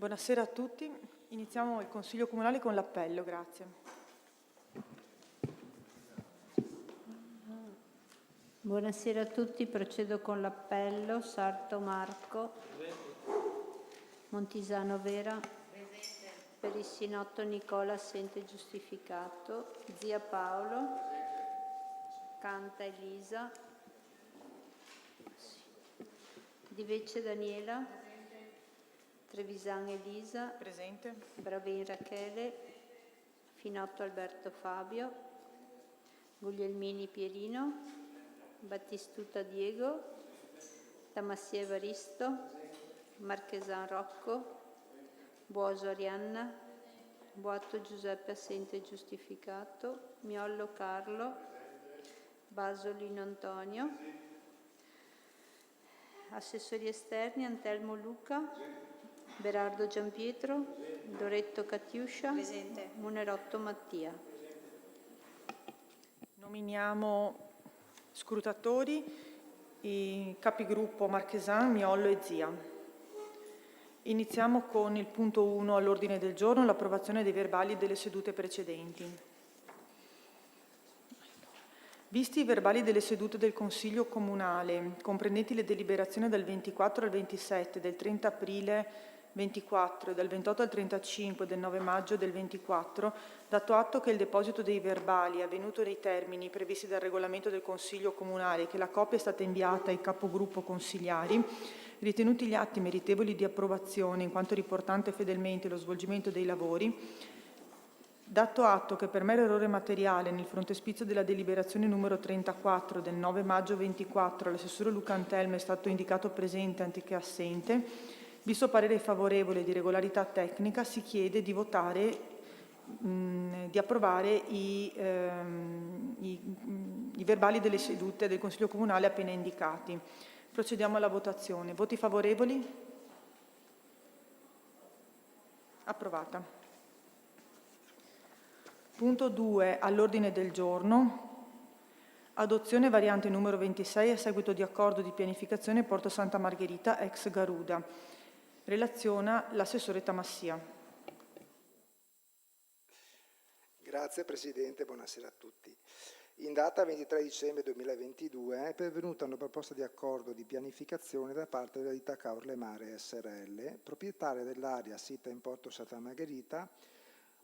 Buonasera a tutti. Iniziamo il Consiglio Comunale con l'appello. Grazie. Buonasera a tutti, procedo con l'appello. Sarto Marco. Montisano Vera. Perissinotto Nicola, assente giustificato. Zia Paolo. Canta Elisa. Di Vece Daniela. Trevisan Elisa. Presente. Bravin Rachele. Finotto Alberto Fabio. Guglielmini Pierino. Battistuta Diego. Tamassia Evaristo. Marchesan Rocco. Buoso Arianna. Boato Giuseppe, assente giustificato. Miollo Carlo. Basolino Antonio. Assessori esterni Antelmo Luca. Berardo Giampietro. Doretto Catiuscia. Presente. Munerotto Mattia. Nominiamo scrutatori, i capigruppo Marchesan, Miollo e Zia. Iniziamo con il punto 1 all'ordine del giorno, l'approvazione dei verbali delle sedute precedenti. Visti i verbali delle sedute del Consiglio Comunale, comprendenti le deliberazioni dal 24 al 27, del 30 aprile 24 e dal 28 al 35 del 9 maggio del 24, dato atto che il deposito dei verbali è avvenuto nei termini previsti dal regolamento del Consiglio Comunale e che la copia è stata inviata ai capogruppo consigliari, ritenuti gli atti meritevoli di approvazione in quanto riportante fedelmente lo svolgimento dei lavori, dato atto che per mero errore materiale nel frontespizio della deliberazione numero 34 del 9 maggio 24 l'assessore Luca Antelmo è stato indicato presente anziché assente, visto parere favorevole di regolarità tecnica, si chiede di votare, di approvare i verbali delle sedute del Consiglio Comunale appena indicati. Procediamo alla votazione. Voti favorevoli? Approvata. Punto 2 all'ordine del giorno. Adozione variante numero 26 a seguito di accordo di pianificazione Porto Santa Margherita ex Garuda. Relaziona l'assessore Tamassia. Grazie Presidente, buonasera a tutti. In data 23 dicembre 2022 è pervenuta una proposta di accordo di pianificazione da parte della ditta Caorle Mare SRL, proprietaria dell'area sita in Porto Santa Margherita,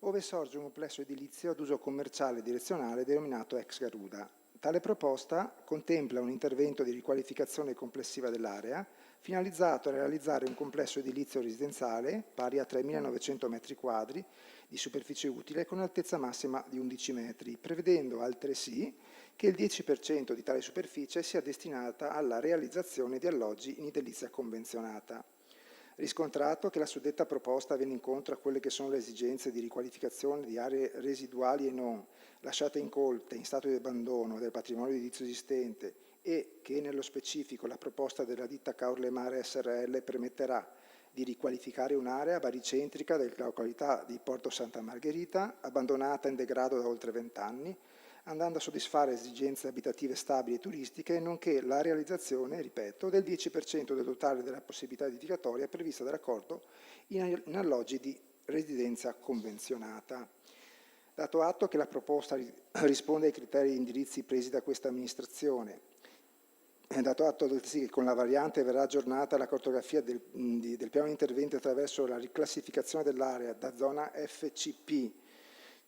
ove sorge un complesso edilizio ad uso commerciale direzionale denominato ex Garuda. Tale proposta contempla un intervento di riqualificazione complessiva dell'area, finalizzato a realizzare un complesso edilizio residenziale pari a 3.900 m² di superficie utile con altezza massima di 11 metri, prevedendo altresì che il 10% di tale superficie sia destinata alla realizzazione di alloggi in edilizia convenzionata. Riscontrato che la suddetta proposta viene incontro a quelle che sono le esigenze di riqualificazione di aree residuali e non, lasciate incolte in stato di abbandono del patrimonio edilizio esistente e che nello specifico la proposta della ditta Caorle Mare SRL permetterà di riqualificare un'area baricentrica della località di Porto Santa Margherita, abbandonata in degrado da oltre 20 anni, andando a soddisfare esigenze abitative stabili e turistiche, nonché la realizzazione, ripeto, del 10% del totale della possibilità edificatoria prevista dall'accordo in alloggi di residenza convenzionata. Dato atto che la proposta risponde ai criteri e indirizzi presi da questa amministrazione, dato atto altresì che con la variante verrà aggiornata la cartografia del piano di intervento attraverso la riclassificazione dell'area da zona FCP,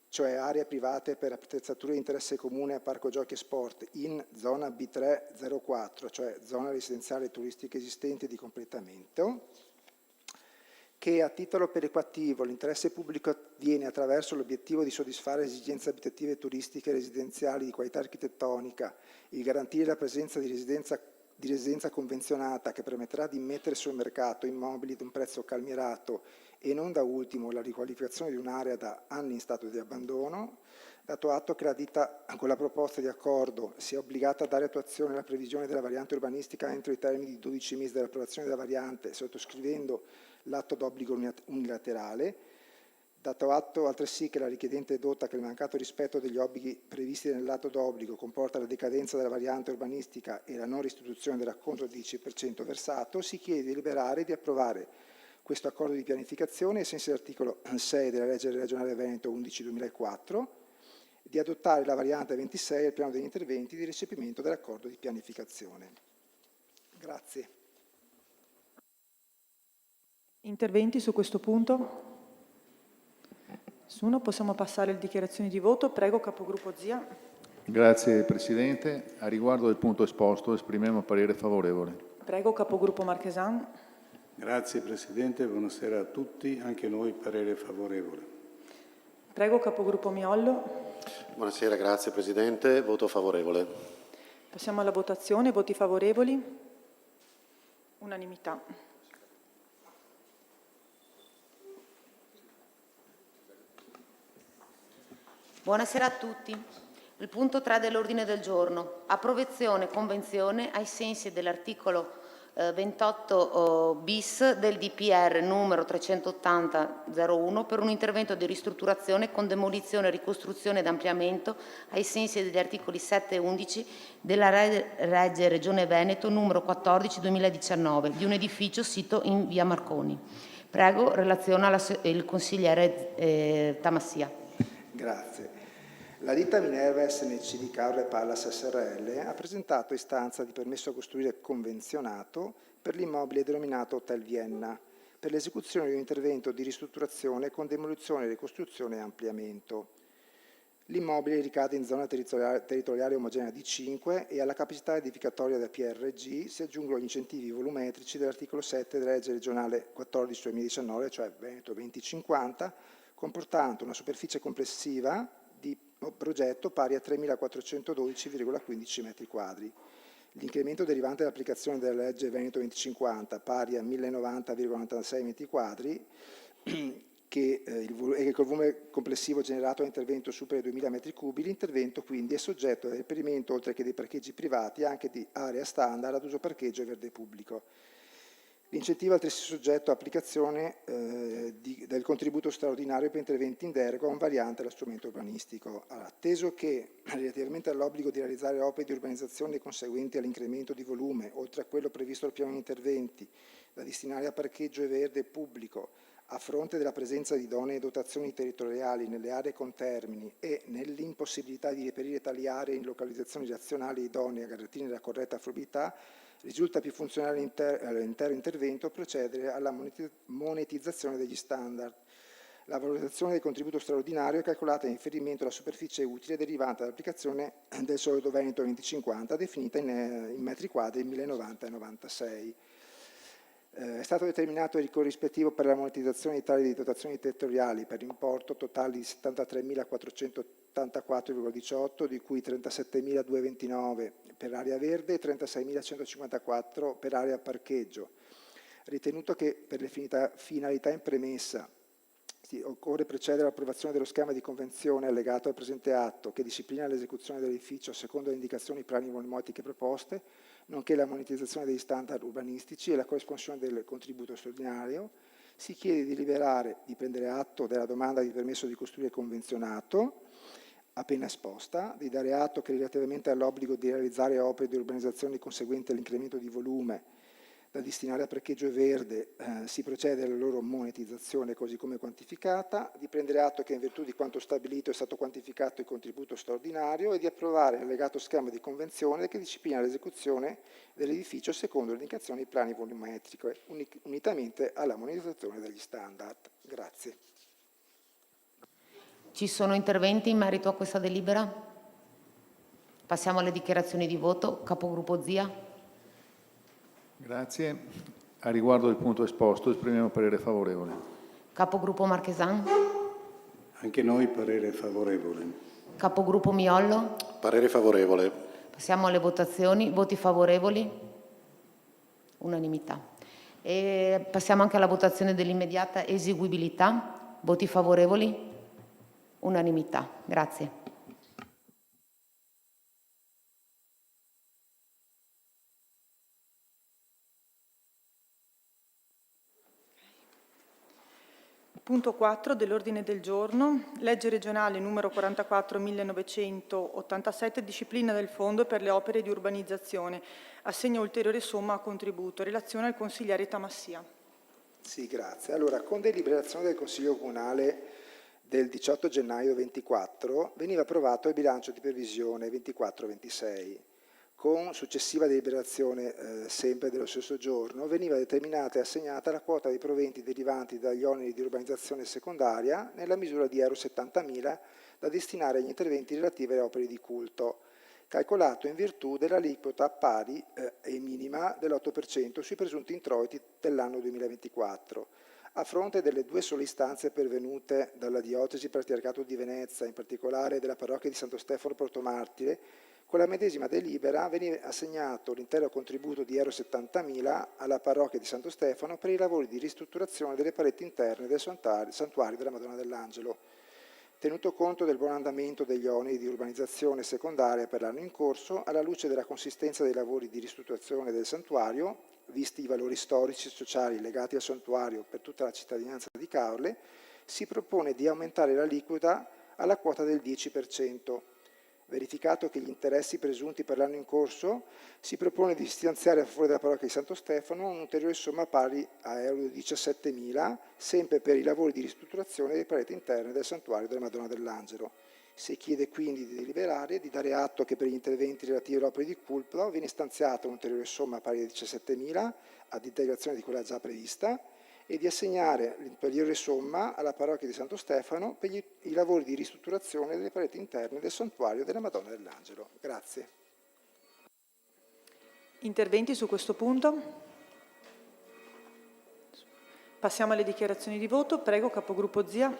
cioè aree private per attrezzature di interesse comune a parco giochi e sport, in zona B304, cioè zona residenziale turistica esistente di completamento, che a titolo perequativo l'interesse pubblico avviene attraverso l'obiettivo di soddisfare esigenze abitative turistiche residenziali di qualità architettonica, il garantire la presenza di residenza convenzionata che permetterà di mettere sul mercato immobili ad un prezzo calmierato e non da ultimo la riqualificazione di un'area da anni in stato di abbandono, dato atto che la ditta con la proposta di accordo sia obbligata a dare attuazione alla previsione della variante urbanistica entro i termini di 12 mesi dall'approvazione della variante, sottoscrivendo l'atto d'obbligo unilaterale, dato atto altresì che la richiedente dota che il mancato rispetto degli obblighi previsti nell'atto d'obbligo comporta la decadenza della variante urbanistica e la non restituzione dell'acconto del 10% versato, si chiede di deliberare di approvare questo accordo di pianificazione ai sensi dell'articolo 6 della legge regionale Veneto 11/2004, di adottare la variante 26 del piano degli interventi di recepimento dell'accordo di pianificazione. Grazie. Interventi su questo punto? Nessuno? Possiamo passare alle dichiarazioni di voto. Prego, capogruppo Zia. Grazie Presidente. A riguardo del punto esposto esprimiamo parere favorevole. Prego, capogruppo Marchesan. Grazie Presidente, buonasera a tutti, anche noi parere favorevole. Prego, capogruppo Miollo. Buonasera, grazie Presidente, voto favorevole. Passiamo alla votazione. Voti favorevoli? Unanimità. Buonasera a tutti. Il punto 3 dell'ordine del giorno. Approvazione convenzione ai sensi dell'articolo 28 bis del DPR numero 380/01 per un intervento di ristrutturazione con demolizione, ricostruzione ed ampliamento ai sensi degli articoli 7 e 11 della legge Regione Veneto numero 14/2019 di un edificio sito in via Marconi. Prego, relaziona il consigliere Tamassia. Grazie. La ditta Minerva SNC di Caorle Pallas SRL ha presentato istanza di permesso a costruire convenzionato per l'immobile denominato Hotel Vienna per l'esecuzione di un intervento di ristrutturazione con demolizione, ricostruzione e ampliamento. L'immobile ricade in zona territoriale omogenea di 5 e alla capacità edificatoria da PRG si aggiungono gli incentivi volumetrici dell'articolo 7 della legge regionale 14/2019, cioè Veneto 2050, comportando una superficie complessiva di progetto pari a 3.412,15 metri quadri. L'incremento derivante dall'applicazione della legge Veneto 2050 pari a 1.090,96 metri quadri che col volume complessivo generato all'intervento supera i 2.000 metri cubi, l'intervento quindi è soggetto al reperimento, oltre che dei parcheggi privati, anche di area standard ad uso parcheggio e verde pubblico. L'incentivo è altresì soggetto a applicazione del contributo straordinario per interventi in deroga a un variante dello strumento urbanistico. Atteso che, relativamente all'obbligo di realizzare opere di urbanizzazione conseguenti all'incremento di volume, oltre a quello previsto dal piano di interventi, da destinare a parcheggio e verde pubblico, a fronte della presenza di idonee dotazioni territoriali nelle aree contermini e nell'impossibilità di reperire tali aree in localizzazioni razionali idonee a garantire la corretta fruibilità, risulta più funzionale all'intero intervento procedere alla monetizzazione degli standard. La valutazione del contributo straordinario è calcolata in riferimento alla superficie utile derivante dall'applicazione del solido Veneto 2050, definita in metri quadri 1090,96. È stato determinato il corrispettivo per la monetizzazione di tali dotazioni territoriali per importo totale di 73.484,18, di cui 37.229 per area verde e 36.154 per area parcheggio. Ritenuto che per le finalità in premessa occorre procedere all'approvazione dello schema di convenzione allegato al presente atto che disciplina l'esecuzione dell'edificio secondo le indicazioni planivolimotiche proposte, nonché la monetizzazione degli standard urbanistici e la corresponsione del contributo straordinario, si chiede di deliberare di prendere atto della domanda di permesso di costruire convenzionato, appena esposta, di dare atto che relativamente all'obbligo di realizzare opere di urbanizzazione conseguente all'incremento di volume da destinare a parcheggio e verde, si procede alla loro monetizzazione così come quantificata, di prendere atto che in virtù di quanto stabilito è stato quantificato il contributo straordinario e di approvare l'allegato schema di convenzione che disciplina l'esecuzione dell'edificio secondo le indicazioni plani volumetriche, unitamente alla monetizzazione degli standard. Grazie. Ci sono interventi in merito a questa delibera? Passiamo alle dichiarazioni di voto. Capogruppo Zia. Grazie. A riguardo del punto esposto esprimiamo parere favorevole. Capogruppo Marchesan. Anche noi parere favorevole. Capogruppo Miollo. Parere favorevole. Passiamo alle votazioni. Voti favorevoli? Unanimità. E passiamo anche alla votazione dell'immediata eseguibilità. Voti favorevoli? Unanimità. Grazie. Punto 4 dell'ordine del giorno, legge regionale numero 44.1987, disciplina del fondo per le opere di urbanizzazione, assegna ulteriore somma a contributo. Relazione al consigliere Tamassia. Sì, grazie. Allora, con deliberazione del Consiglio Comunale del 18 gennaio 24 veniva approvato il bilancio di previsione 24-26. Con successiva deliberazione, sempre dello stesso giorno, veniva determinata e assegnata la quota dei proventi derivanti dagli oneri di urbanizzazione secondaria nella misura di euro 70.000 da destinare agli interventi relativi alle opere di culto, calcolato in virtù dell'aliquota pari e minima dell'8% sui presunti introiti dell'anno 2024. A fronte delle due sole istanze pervenute dalla diocesi Patriarcato di Venezia, in particolare della parrocchia di Santo Stefano Protomartire, con la medesima delibera veniva assegnato l'intero contributo di euro 70.000 alla parrocchia di Santo Stefano per i lavori di ristrutturazione delle pareti interne del santuario della Madonna dell'Angelo. Tenuto conto del buon andamento degli oneri di urbanizzazione secondaria per l'anno in corso, alla luce della consistenza dei lavori di ristrutturazione del santuario, visti i valori storici e sociali legati al santuario per tutta la cittadinanza di Caorle, si propone di aumentare l'aliquota alla quota del 10%. Verificato che gli interessi presunti per l'anno in corso, si propone di stanziare a favore della parrocchia di Santo Stefano un'ulteriore somma pari a euro 17.000, sempre per i lavori di ristrutturazione delle pareti interne del santuario della Madonna dell'Angelo. Si chiede quindi di deliberare, di dare atto che per gli interventi relativi alle opere di culto viene stanziata un'ulteriore somma pari a 17.000, ad integrazione di quella già prevista, e di assegnare l'ulteriore somma alla parrocchia di Santo Stefano per i lavori di ristrutturazione delle pareti interne del santuario della Madonna dell'Angelo. Grazie. Interventi su questo punto? Passiamo alle dichiarazioni di voto. Prego, capogruppo Zia.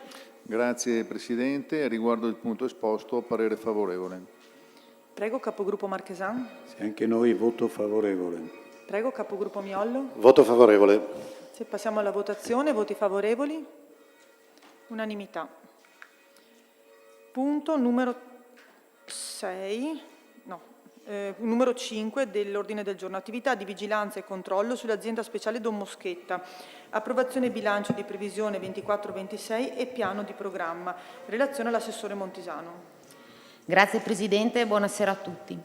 Grazie Presidente. Riguardo il punto esposto, parere favorevole. Prego, capogruppo Marchesan. Sì, anche noi voto favorevole. Prego, capogruppo Miollo. Voto favorevole. Se passiamo alla votazione, voti favorevoli? Unanimità. Punto numero 6, numero 5 dell'ordine del giorno. Attività di vigilanza e controllo sull'azienda speciale Don Moschetta. Approvazione bilancio di previsione 24-26 e piano di programma. Relazione all'assessore Montisano. Grazie Presidente e buonasera a tutti.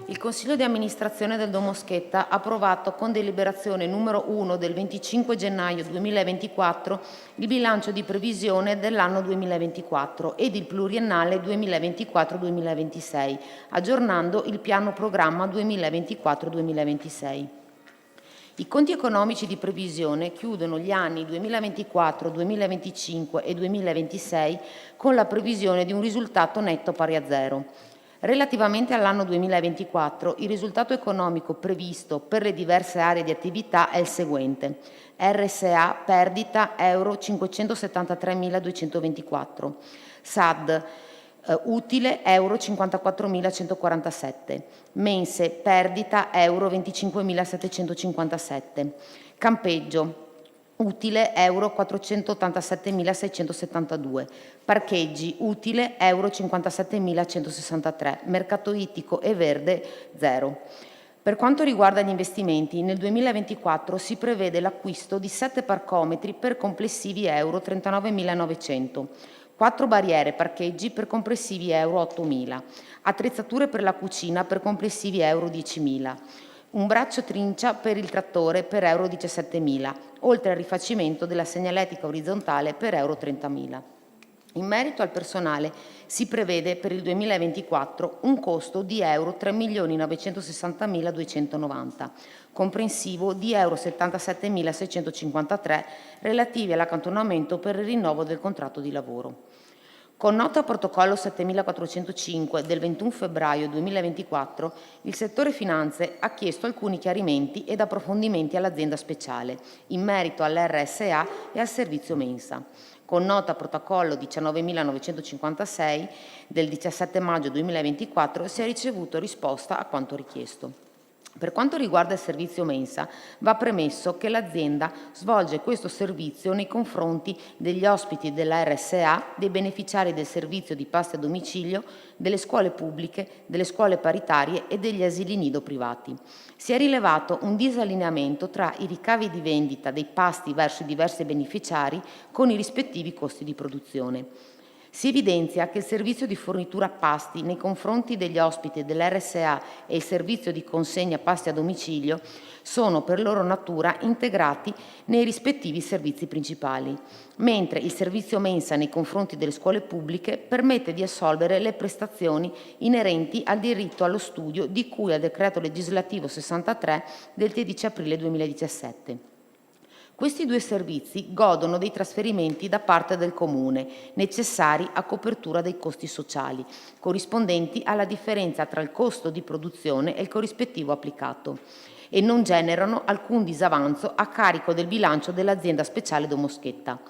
Il Consiglio di amministrazione del Don Moschetta ha approvato con deliberazione numero 1 del 25 gennaio 2024 il bilancio di previsione dell'anno 2024 ed il pluriennale 2024-2026, aggiornando il piano programma 2024-2026. I conti economici di previsione chiudono gli anni 2024, 2025 e 2026 con la previsione di un risultato netto pari a zero. Relativamente all'anno 2024, il risultato economico previsto per le diverse aree di attività è il seguente. RSA perdita euro 573.224, SAD utile euro 54.147, mense perdita euro 25.757, campeggio utile euro 487.672, parcheggi utile euro 57.163, mercato ittico e verde 0. Per quanto riguarda gli investimenti, nel 2024 si prevede l'acquisto di 7 parcometri per complessivi euro 39.900, 4 barriere parcheggi per complessivi euro 8.000, attrezzature per la cucina per complessivi euro 10.000, un braccio trincia per il trattore per euro 17.000, oltre al rifacimento della segnaletica orizzontale per euro 30.000. In merito al personale si prevede per il 2024 un costo di euro 3.960.290, comprensivo di euro 77.653 relativi all'accantonamento per il rinnovo del contratto di lavoro. Con nota protocollo 7405 del 21 febbraio 2024, il settore finanze ha chiesto alcuni chiarimenti ed approfondimenti all'azienda speciale in merito all'RSA e al servizio mensa. Con nota protocollo 19.956 del 17 maggio 2024 si è ricevuto risposta a quanto richiesto. Per quanto riguarda il servizio mensa, va premesso che l'azienda svolge questo servizio nei confronti degli ospiti della RSA, dei beneficiari del servizio di pasti a domicilio, delle scuole pubbliche, delle scuole paritarie e degli asili nido privati. Si è rilevato un disallineamento tra i ricavi di vendita dei pasti verso i diversi beneficiari con i rispettivi costi di produzione. Si evidenzia che il servizio di fornitura pasti nei confronti degli ospiti dell'RSA e il servizio di consegna pasti a domicilio sono per loro natura integrati nei rispettivi servizi principali, mentre il servizio mensa nei confronti delle scuole pubbliche permette di assolvere le prestazioni inerenti al diritto allo studio di cui al decreto legislativo 63 del 13 aprile 2017. Questi due servizi godono dei trasferimenti da parte del Comune necessari a copertura dei costi sociali, corrispondenti alla differenza tra il costo di produzione e il corrispettivo applicato, e non generano alcun disavanzo a carico del bilancio dell'azienda speciale Domoschetta.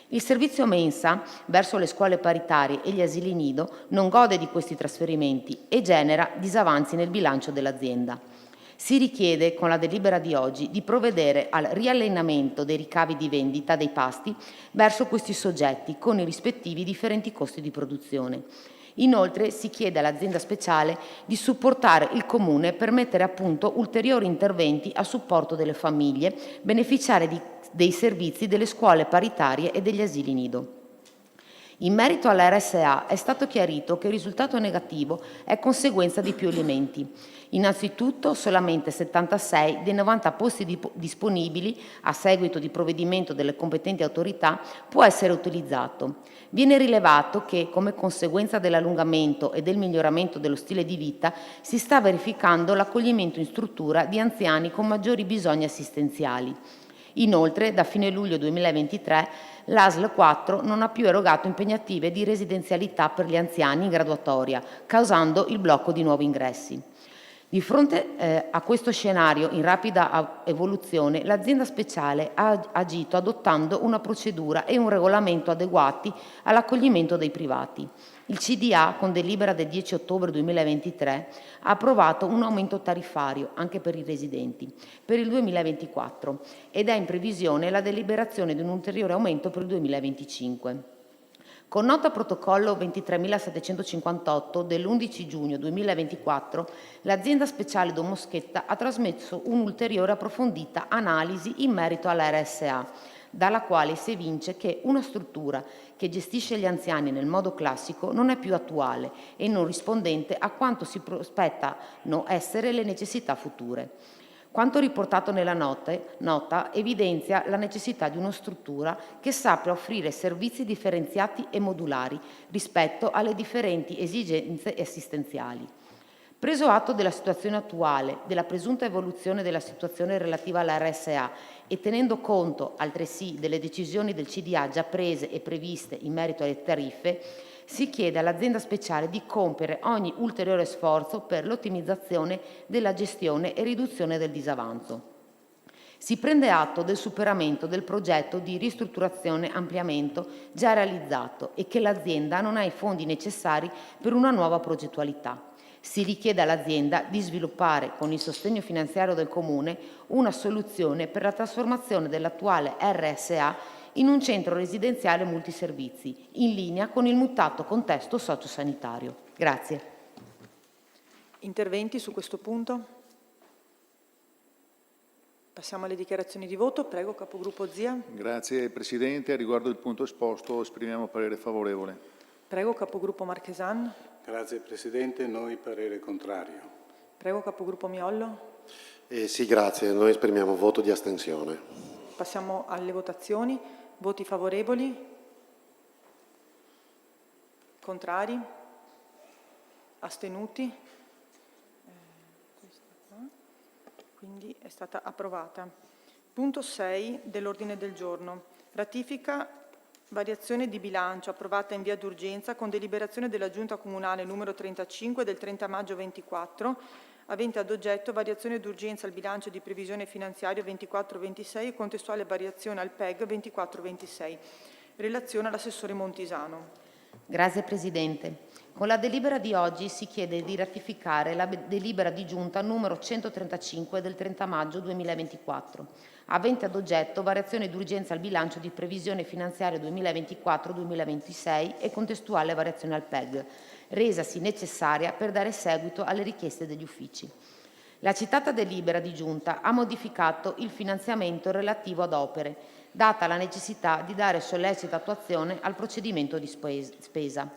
Il servizio mensa verso le scuole paritarie e gli asili nido non gode di questi trasferimenti e genera disavanzi nel bilancio dell'azienda. Si richiede, con la delibera di oggi, di provvedere al riallineamento dei ricavi di vendita dei pasti verso questi soggetti, con i rispettivi differenti costi di produzione. Inoltre si chiede all'azienda speciale di supportare il Comune per mettere a punto ulteriori interventi a supporto delle famiglie beneficiarie dei servizi delle scuole paritarie e degli asili nido. In merito alla RSA è stato chiarito che il risultato negativo è conseguenza di più elementi. Innanzitutto, solamente 76 dei 90 posti disponibili a seguito di provvedimento delle competenti autorità può essere utilizzato. Viene rilevato che, come conseguenza dell'allungamento e del miglioramento dello stile di vita, si sta verificando l'accoglimento in struttura di anziani con maggiori bisogni assistenziali. Inoltre, da fine luglio 2023, l'ASL 4 non ha più erogato impegnative di residenzialità per gli anziani in graduatoria, causando il blocco di nuovi ingressi. Di fronte a questo scenario in rapida evoluzione, l'azienda speciale ha agito adottando una procedura e un regolamento adeguati all'accoglimento dei privati. Il CDA, con delibera del 10 ottobre 2023, ha approvato un aumento tariffario, anche per i residenti, per il 2024 ed è in previsione la deliberazione di un ulteriore aumento per il 2025. Con nota protocollo 23.758 dell'11 giugno 2024, l'azienda speciale Domoschetta ha trasmesso un'ulteriore approfondita analisi in merito alla RSA, dalla quale si evince che una struttura che gestisce gli anziani nel modo classico non è più attuale e non rispondente a quanto si prospettano essere le necessità future. Quanto riportato nella nota evidenzia la necessità di una struttura che sappia offrire servizi differenziati e modulari rispetto alle differenti esigenze assistenziali. Preso atto della situazione attuale, della presunta evoluzione della situazione relativa alla RSA e tenendo conto altresì delle decisioni del CDA già prese e previste in merito alle tariffe, si chiede all'azienda speciale di compiere ogni ulteriore sforzo per l'ottimizzazione della gestione e riduzione del disavanzo. Si prende atto del superamento del progetto di ristrutturazione e ampliamento già realizzato e che l'azienda non ha i fondi necessari per una nuova progettualità. Si richiede all'azienda di sviluppare, con il sostegno finanziario del Comune, una soluzione per la trasformazione dell'attuale RSA in un centro residenziale multiservizi, in linea con il mutato contesto sociosanitario. Grazie. Interventi su questo punto? Passiamo alle dichiarazioni di voto. Prego, Capogruppo Zia. Grazie Presidente. Riguardo il punto esposto esprimiamo parere favorevole. Prego, Capogruppo Marchesan. Grazie Presidente, noi parere contrario. Prego, Capogruppo Miollo. Sì, grazie. Noi esprimiamo voto di astensione. Passiamo alle votazioni. Voti favorevoli? Contrari? Astenuti? Questa qua. Quindi è stata approvata. Punto 6 dell'ordine del giorno. Ratifica variazione di bilancio approvata in via d'urgenza con deliberazione della Giunta Comunale numero 35 del 30 maggio 24, avente ad oggetto variazione d'urgenza al bilancio di previsione finanziario 24-26 e contestuale variazione al PEG 24-26. Relazione all'assessore Montisano. Grazie Presidente. Con la delibera di oggi si chiede di ratificare la delibera di Giunta numero 135 del 30 maggio 2024, avente ad oggetto variazione d'urgenza al bilancio di previsione finanziaria 2024-2026 e contestuale variazione al PEG, resasi necessaria per dare seguito alle richieste degli uffici. La citata delibera di Giunta ha modificato il finanziamento relativo ad opere data la necessità di dare sollecita attuazione al procedimento di spesa.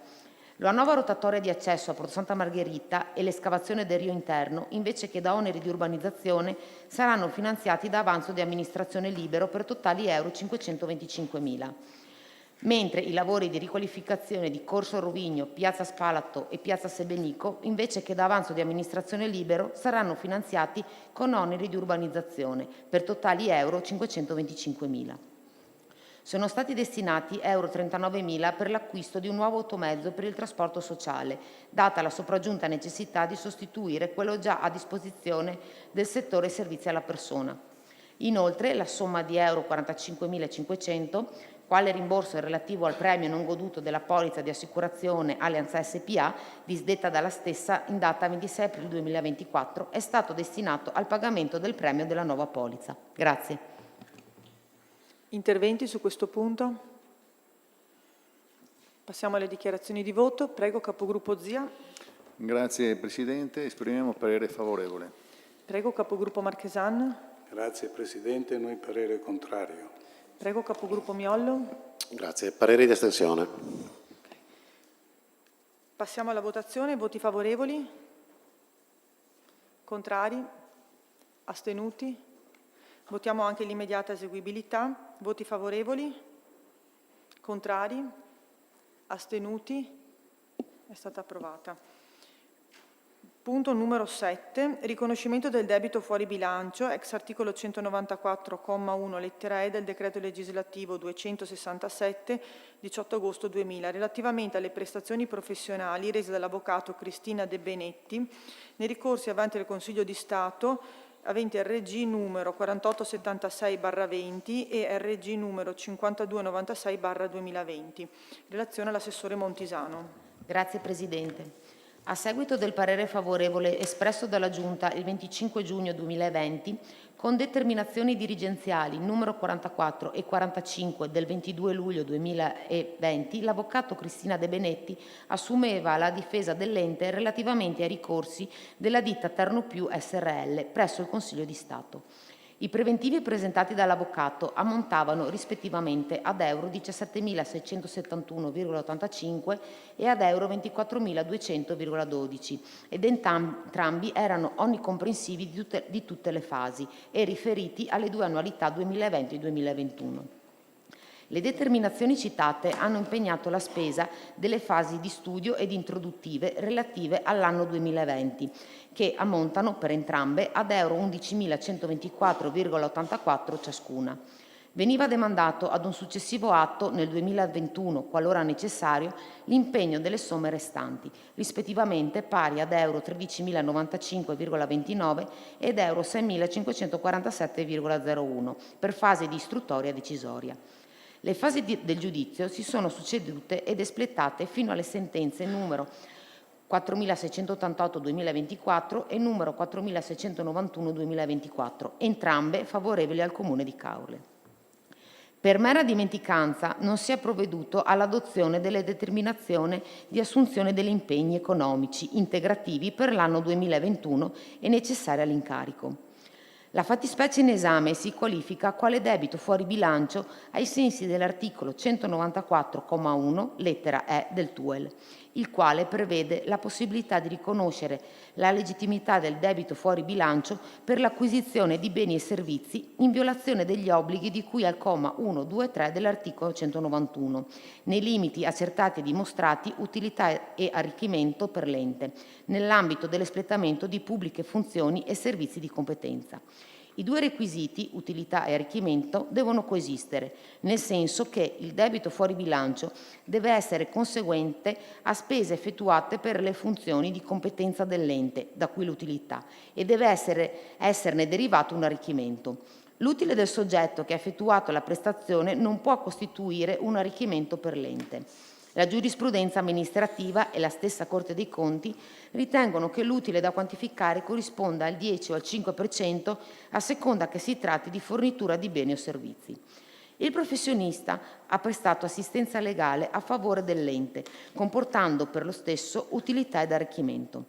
La nuova rotatoria di accesso a Porto Santa Margherita e l'escavazione del Rio Interno, invece che da oneri di urbanizzazione, saranno finanziati da avanzo di amministrazione libero per totali euro 525.000, mentre i lavori di riqualificazione di Corso Rovigno, Piazza Spalato e Piazza Sebenico, invece che da avanzo di amministrazione libero, saranno finanziati con oneri di urbanizzazione per totali euro 525.000. Sono stati destinati euro 39.000 per l'acquisto di un nuovo automezzo per il trasporto sociale, data la sopraggiunta necessità di sostituire quello già a disposizione del settore servizi alla persona. Inoltre, la somma di euro 45.500, quale rimborso relativo al premio non goduto della polizza di assicurazione Allianz SPA, disdetta dalla stessa in data 26 aprile 2024, è stato destinato al pagamento del premio della nuova polizza. Grazie. Interventi su questo punto? Passiamo alle dichiarazioni di voto. Prego, capogruppo Zia. Grazie Presidente, esprimiamo parere favorevole. Prego, capogruppo Marchesan. Grazie Presidente, noi parere contrario. Prego, capogruppo Miollo. Grazie. Parere di astensione. Passiamo alla votazione. Voti favorevoli? Contrari? Astenuti? Votiamo anche l'immediata eseguibilità. Voti favorevoli? Contrari? Astenuti? È stata approvata. Punto numero 7. Riconoscimento del debito fuori bilancio, ex articolo 194, comma 1, lettera E del decreto legislativo 267, 18 agosto 2000, relativamente alle prestazioni professionali rese dall'avvocato Cristina De Benetti nei ricorsi avanti al Consiglio di Stato aventi RG numero 4876/20 e RG numero 5296/2020. Relazione all'assessore Montisano. Grazie Presidente. A seguito del parere favorevole espresso dalla Giunta il 25 giugno 2020, con determinazioni dirigenziali numero 44 e 45 del 22 luglio 2020, l'avvocato Cristina De Benetti assumeva la difesa dell'ente relativamente ai ricorsi della ditta Ternopiù SRL presso il Consiglio di Stato. I preventivi presentati dall'avvocato ammontavano rispettivamente ad euro 17.671,85 e ad euro 24.200,12 ed entrambi erano onnicomprensivi di tutte le fasi e riferiti alle due annualità 2020 e 2021. Le determinazioni citate hanno impegnato la spesa delle fasi di studio ed introduttive relative all'anno 2020, che ammontano per entrambe ad euro 11.124,84 ciascuna. Veniva demandato ad un successivo atto nel 2021, qualora necessario, l'impegno delle somme restanti, rispettivamente pari ad euro 13.095,29 ed euro 6.547,01 per fase di istruttoria decisoria. Le fasi del giudizio si sono succedute ed espletate fino alle sentenze numero 4.688/2024 e numero 4.691/2024, entrambe favorevoli al Comune di Caorle. Per mera dimenticanza non si è provveduto all'adozione delle determinazioni di assunzione degli impegni economici integrativi per l'anno 2021 e necessari all'incarico. La fattispecie in esame si qualifica quale debito fuori bilancio ai sensi dell'articolo 194,1 lettera E del TUEL, il quale prevede la possibilità di riconoscere la legittimità del debito fuori bilancio per l'acquisizione di beni e servizi in violazione degli obblighi di cui al comma 1, 2 e 3 dell'articolo 191, nei limiti accertati e dimostrati utilità e arricchimento per l'ente, nell'ambito dell'espletamento di pubbliche funzioni e servizi di competenza. I due requisiti, utilità e arricchimento, devono coesistere, nel senso che il debito fuori bilancio deve essere conseguente a spese effettuate per le funzioni di competenza dell'ente, da cui l'utilità, e deve esserne derivato un arricchimento. L'utile del soggetto che ha effettuato la prestazione non può costituire un arricchimento per l'ente. La giurisprudenza amministrativa e la stessa Corte dei Conti ritengono che l'utile da quantificare corrisponda al 10 o al 5% a seconda che si tratti di fornitura di beni o servizi. Il professionista ha prestato assistenza legale a favore dell'ente, comportando per lo stesso utilità ed arricchimento.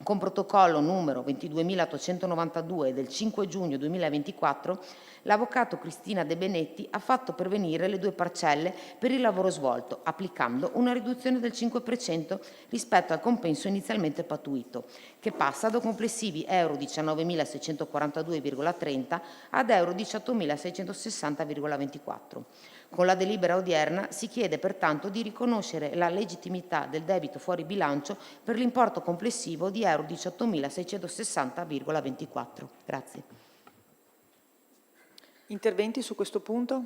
con protocollo numero 22.892 del 5 giugno 2024, l'avvocato Cristina De Benetti ha fatto pervenire le 2 parcelle per il lavoro svolto, applicando una riduzione del 5% rispetto al compenso inizialmente pattuito, che passa da complessivi euro 19.642,30 ad euro 18.660,24. Con la delibera odierna si chiede pertanto di riconoscere la legittimità del debito fuori bilancio per l'importo complessivo di euro 18.660,24. Grazie. Interventi su questo punto?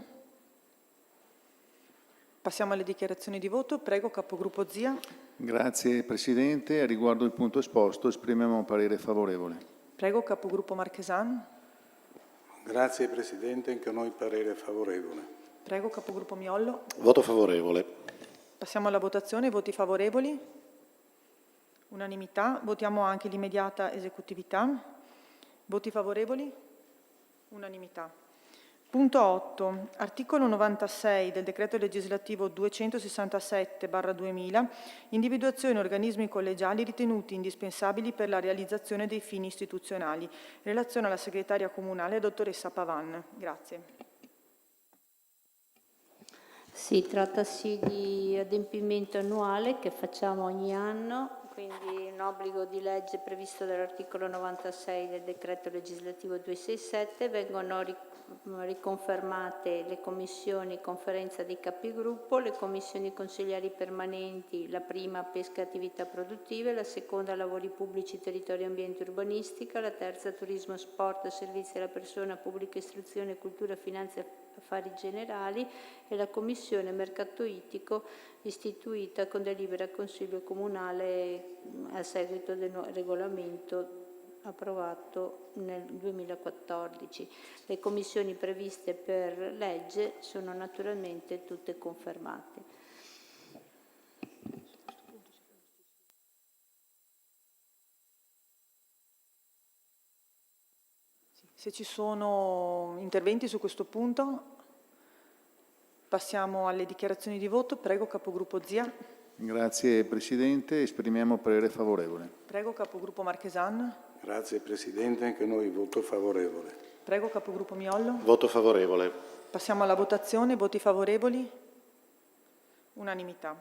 Passiamo alle dichiarazioni di voto. Prego, capogruppo Zia. Grazie Presidente. A riguardo del punto esposto esprimiamo parere favorevole. Prego, capogruppo Marchesan. Grazie Presidente, anche noi parere favorevole. Prego, capogruppo Miollo. Voto favorevole. Passiamo alla votazione. Voti favorevoli? Unanimità. Votiamo anche l'immediata esecutività. Voti favorevoli? Unanimità. Punto 8. Articolo 96 del decreto legislativo 267/2000, individuazione organismi collegiali ritenuti indispensabili per la realizzazione dei fini istituzionali. Relazione alla segretaria comunale, dottoressa Pavan. Grazie. Sì, trattasi di adempimento annuale che facciamo ogni anno, quindi un obbligo di legge previsto dall'articolo 96 del decreto legislativo 267. Vengono riconfermate le commissioni conferenza dei capigruppo, le commissioni consigliari permanenti, la prima pesca e attività produttive, la seconda lavori pubblici, territorio, ambiente e urbanistica, la terza turismo, sport, servizi alla persona, pubblica istruzione, cultura, finanza e affari generali e la commissione mercato ittico istituita con delibera Consiglio Comunale a seguito del regolamento approvato nel 2014. Le commissioni previste per legge sono naturalmente tutte confermate. Se ci sono interventi su questo punto, passiamo alle dichiarazioni di voto. Prego, capogruppo Zia. Grazie Presidente. Esprimiamo parere favorevole. Prego, capogruppo Marchesan. Grazie Presidente, anche noi voto favorevole. Prego, capogruppo Miollo. Voto favorevole. Passiamo alla votazione. Voti favorevoli? Unanimità.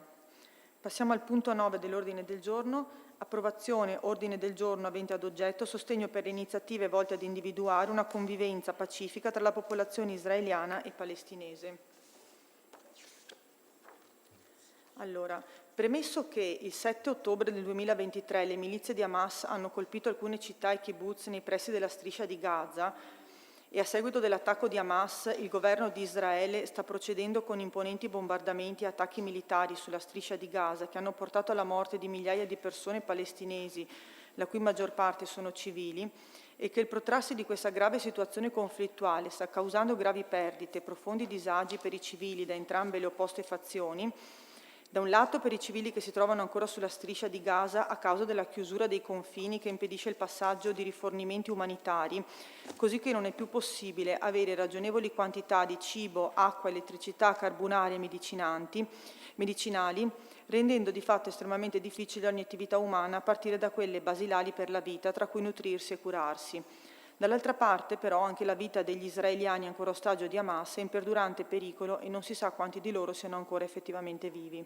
Passiamo al punto 9 dell'ordine del giorno. Approvazione ordine del giorno avente ad oggetto sostegno per le iniziative volte ad individuare una convivenza pacifica tra la popolazione israeliana e palestinese. Allora, premesso che il 7 ottobre del 2023 le milizie di Hamas hanno colpito alcune città e kibbutz nei pressi della striscia di Gaza e a seguito dell'attacco di Hamas il governo di Israele sta procedendo con imponenti bombardamenti e attacchi militari sulla striscia di Gaza che hanno portato alla morte di migliaia di persone palestinesi, la cui maggior parte sono civili, e che il protrarsi di questa grave situazione conflittuale sta causando gravi perdite e profondi disagi per i civili da entrambe le opposte fazioni. Da un lato per i civili che si trovano ancora sulla striscia di Gaza a causa della chiusura dei confini che impedisce il passaggio di rifornimenti umanitari, così che non è più possibile avere ragionevoli quantità di cibo, acqua, elettricità, carbonari e medicinali, rendendo di fatto estremamente difficile ogni attività umana a partire da quelle basilari per la vita, tra cui nutrirsi e curarsi. Dall'altra parte, però, anche la vita degli israeliani ancora ostaggio di Hamas è in perdurante pericolo e non si sa quanti di loro siano ancora effettivamente vivi.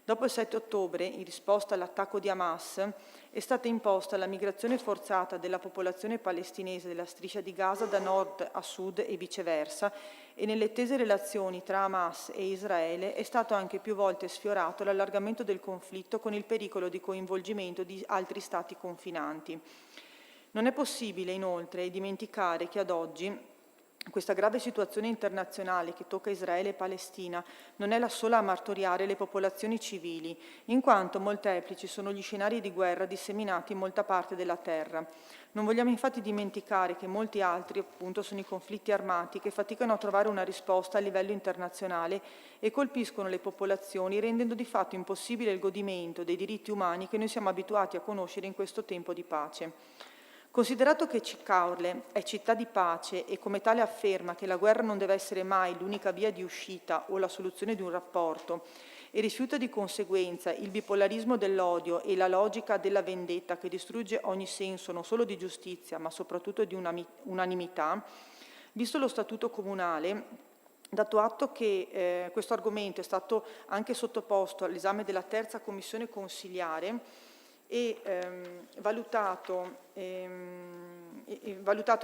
Dopo il 7 ottobre, in risposta all'attacco di Hamas, è stata imposta la migrazione forzata della popolazione palestinese della striscia di Gaza da nord a sud e viceversa, e nelle tese relazioni tra Hamas e Israele è stato anche più volte sfiorato l'allargamento del conflitto con il pericolo di coinvolgimento di altri stati confinanti. Non è possibile, inoltre, dimenticare che ad oggi questa grave situazione internazionale che tocca Israele e Palestina non è la sola a martoriare le popolazioni civili, in quanto molteplici sono gli scenari di guerra disseminati in molta parte della terra. Non vogliamo infatti dimenticare che molti altri, appunto, sono i conflitti armati che faticano a trovare una risposta a livello internazionale e colpiscono le popolazioni, rendendo di fatto impossibile il godimento dei diritti umani che noi siamo abituati a conoscere in questo tempo di pace. Considerato che Cicaorle è città di pace e come tale afferma che la guerra non deve essere mai l'unica via di uscita o la soluzione di un rapporto, e rifiuta di conseguenza il bipolarismo dell'odio e la logica della vendetta che distrugge ogni senso non solo di giustizia ma soprattutto di unanimità, visto lo statuto comunale, dato atto che questo argomento è stato anche sottoposto all'esame della terza commissione consiliare e valutato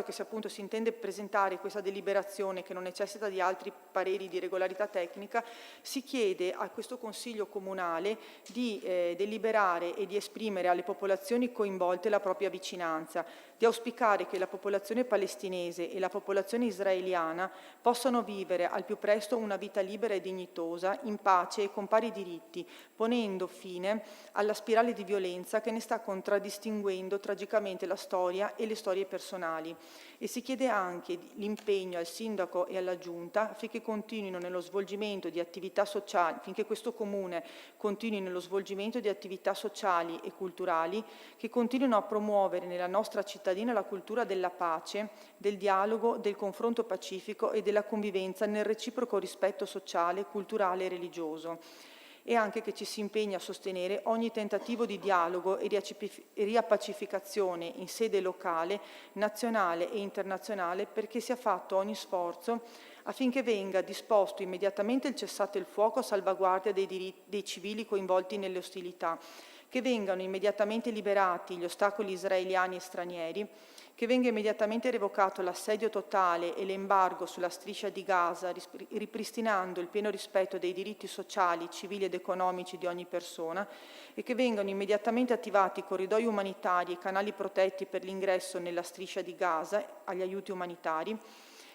che se appunto si intende presentare questa deliberazione che non necessita di altri pareri di regolarità tecnica, si chiede a questo Consiglio Comunale di deliberare e di esprimere alle popolazioni coinvolte la propria vicinanza, di auspicare che la popolazione palestinese e la popolazione israeliana possano vivere al più presto una vita libera e dignitosa, in pace e con pari diritti, ponendo fine alla spirale di violenza che ne sta contraddistinguendo tragicamente la storia e le storie personali. E si chiede anche l'impegno al Sindaco e alla Giunta affinché continuino nello svolgimento di attività sociali, finché questo Comune continui nello svolgimento di attività sociali e culturali che continuino a promuovere nella nostra cittadina la cultura della pace, del dialogo, del confronto pacifico e della convivenza nel reciproco rispetto sociale, culturale e religioso. E anche che ci si impegni a sostenere ogni tentativo di dialogo e riappacificazione in sede locale, nazionale e internazionale perché sia fatto ogni sforzo affinché venga disposto immediatamente il cessate il fuoco a salvaguardia dei civili coinvolti nelle ostilità, che vengano immediatamente liberati gli ostacoli israeliani e stranieri, che venga immediatamente revocato l'assedio totale e l'embargo sulla striscia di Gaza, ripristinando il pieno rispetto dei diritti sociali, civili ed economici di ogni persona, e che vengano immediatamente attivati corridoi umanitari e canali protetti per l'ingresso nella striscia di Gaza agli aiuti umanitari,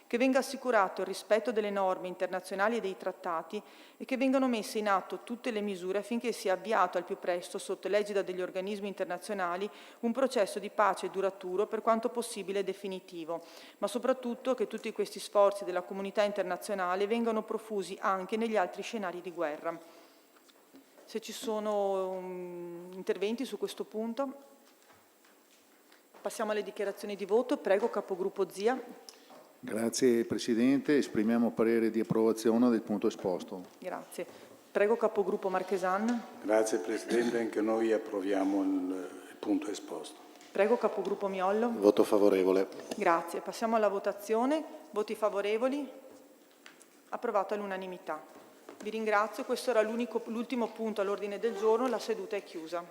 che venga assicurato il rispetto delle norme internazionali e dei trattati e che vengano messe in atto tutte le misure affinché sia avviato al più presto, sotto l'egida degli organismi internazionali, un processo di pace duraturo per quanto possibile e definitivo, ma soprattutto che tutti questi sforzi della comunità internazionale vengano profusi anche negli altri scenari di guerra. Se ci sono interventi su questo punto, passiamo alle dichiarazioni di voto. Prego, Capogruppo Zia. Grazie Presidente, esprimiamo parere di approvazione del punto esposto. Grazie. Prego, Capogruppo Marchesan. Grazie Presidente, anche noi approviamo il punto esposto. Prego, Capogruppo Miollo. Voto favorevole. Grazie. Passiamo alla votazione. Voti favorevoli? Approvato all'unanimità. Vi ringrazio. Questo era l'ultimo punto all'ordine del giorno. La seduta è chiusa.